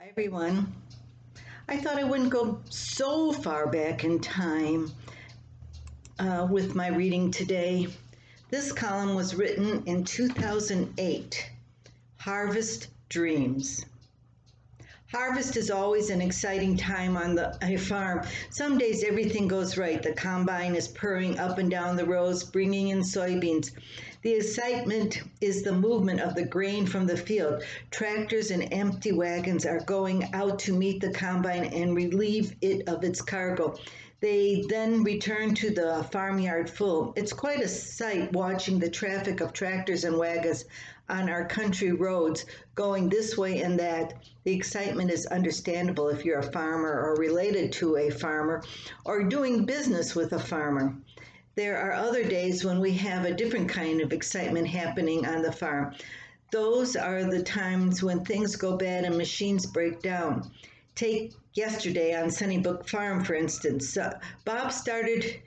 Hi, everyone. I thought I wouldn't go so far back in time with my reading today. This column was written in 2008, Harvest Dreams. Harvest is always an exciting time on a farm. Some days everything goes right. The combine is purring up and down the rows, bringing in soybeans. The excitement is the movement of the grain from the field. Tractors and empty wagons are going out to meet the combine and relieve it of its cargo. They then return to the farmyard full. It's quite a sight watching the traffic of tractors and wagons on our country roads going this way and that. The excitement is understandable if you're a farmer or related to a farmer or doing business with a farmer. There are other days when we have a different kind of excitement happening on the farm. Those are the times when things go bad and machines break down. Take yesterday on Sunnybrook Farm, for instance. Bob started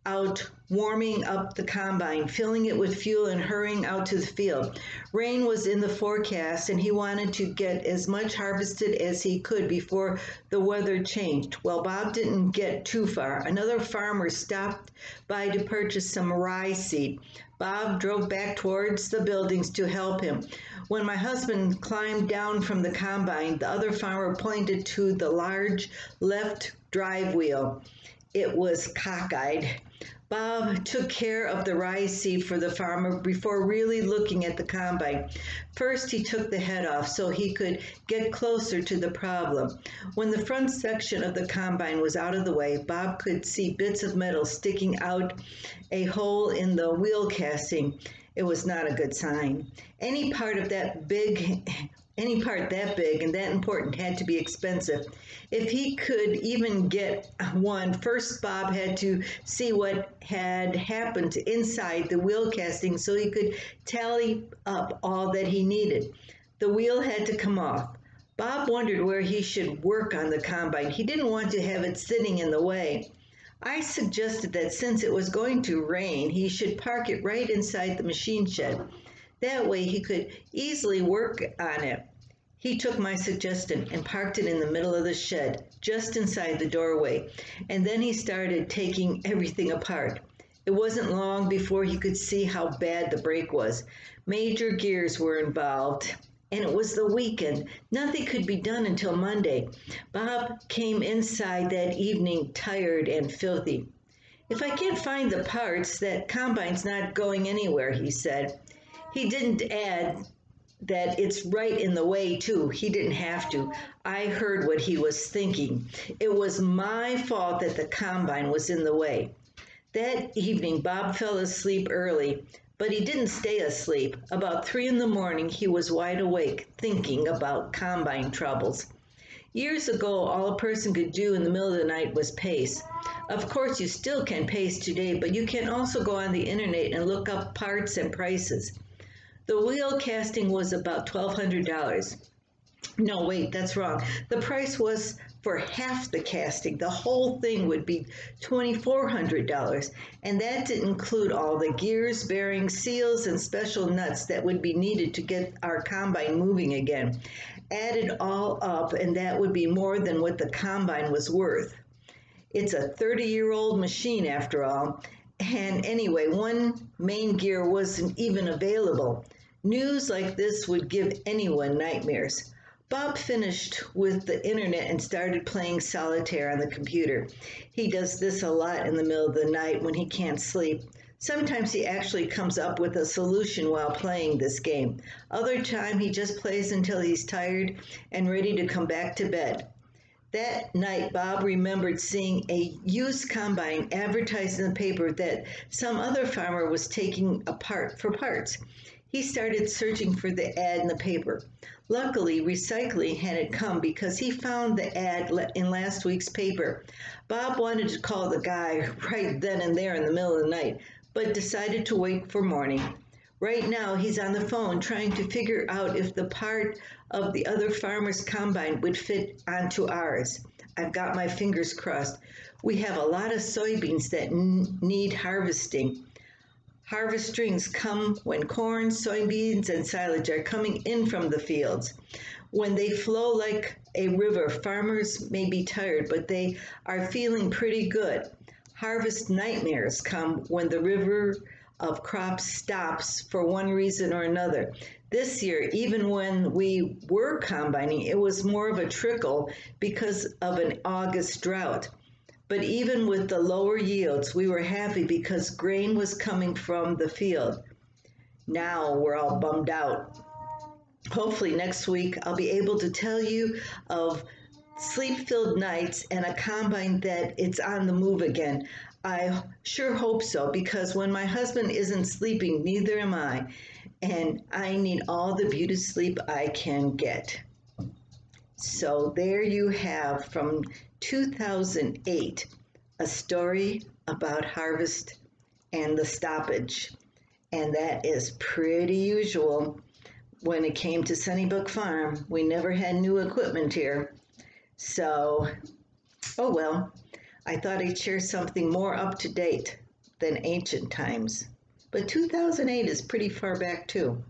out warming up the combine, filling it with fuel and hurrying out to the field. Rain was in the forecast and he wanted to get as much harvested as he could before the weather changed. Well, Bob didn't get too far. Another farmer stopped by to purchase some rye seed. Bob drove back towards the buildings to help him. When my husband climbed down from the combine, the other farmer pointed to the large left drive wheel. It was cockeyed. Bob took care of the rye seed for the farmer before really looking at the combine. First, he took the head off so he could get closer to the problem. When the front section of the combine was out of the way, Bob could see bits of metal sticking out a hole in the wheel casting. It was not a good sign. Any part that big and that important had to be expensive. If he could even get one, first Bob had to see what had happened inside the wheel casting so he could tally up all that he needed. The wheel had to come off. Bob wondered where he should work on the combine. He didn't want to have it sitting in the way. I suggested that since it was going to rain, he should park it right inside the machine shed. That way he could easily work on it. He took my suggestion and parked it in the middle of the shed, just inside the doorway, and then he started taking everything apart. It wasn't long before he could see how bad the break was. Major gears were involved, and it was the weekend. Nothing could be done until Monday. Bob came inside that evening tired and filthy. "If I can't find the parts, that combine's not going anywhere," he said. He didn't add that it's right in the way, too. He didn't have to. I heard what he was thinking. It was my fault that the combine was in the way. That evening, Bob fell asleep early, but he didn't stay asleep. About 3 in the morning, he was wide awake, thinking about combine troubles. Years ago, all a person could do in the middle of the night was pace. Of course, you still can pace today, but you can also go on the internet and look up parts and prices. The wheel casting was about $1,200. No, wait, that's wrong. The price was for half the casting. The whole thing would be $2,400, and that didn't include all the gears, bearings, seals, and special nuts that would be needed to get our combine moving again. Add it all up, and that would be more than what the combine was worth. It's a 30-year-old machine after all. And anyway, one main gear wasn't even available. News like this would give anyone nightmares. Bob finished with the internet and started playing solitaire on the computer. He does this a lot in the middle of the night when he can't sleep. Sometimes he actually comes up with a solution while playing this game. Other time he just plays until he's tired and ready to come back to bed. That night, Bob remembered seeing a used combine advertised in the paper that some other farmer was taking apart for parts. He started searching for the ad in the paper. Luckily, recycling had come because he found the ad in last week's paper. Bob wanted to call the guy right then and there in the middle of the night, but decided to wait for morning. Right now, he's on the phone trying to figure out if the part of the other farmer's combine would fit onto ours. I've got my fingers crossed. We have a lot of soybeans that need harvesting. Harvest strings come when corn, soybeans, and silage are coming in from the fields. When they flow like a river, farmers may be tired, but they are feeling pretty good. Harvest nightmares come when the river of crops stops for one reason or another. This year, even when we were combining, it was more of a trickle because of an August drought. But even with the lower yields, we were happy because grain was coming from the field. Now we're all bummed out. Hopefully, next week I'll be able to tell you of sleep filled nights and a combine that it's on the move again. I sure hope so because when my husband isn't sleeping, neither am I. And I need all the beauty sleep I can get. So there you have from 2008 a story about harvest and the stoppage. And that is pretty usual when it came to Sunnybrook Farm. We never had new equipment here. So, oh well, I thought I'd share something more up to date than ancient times. But 2008 is pretty far back too.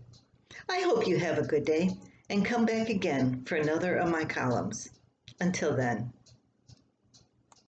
I hope you have a good day and come back again for another of my columns. Until then.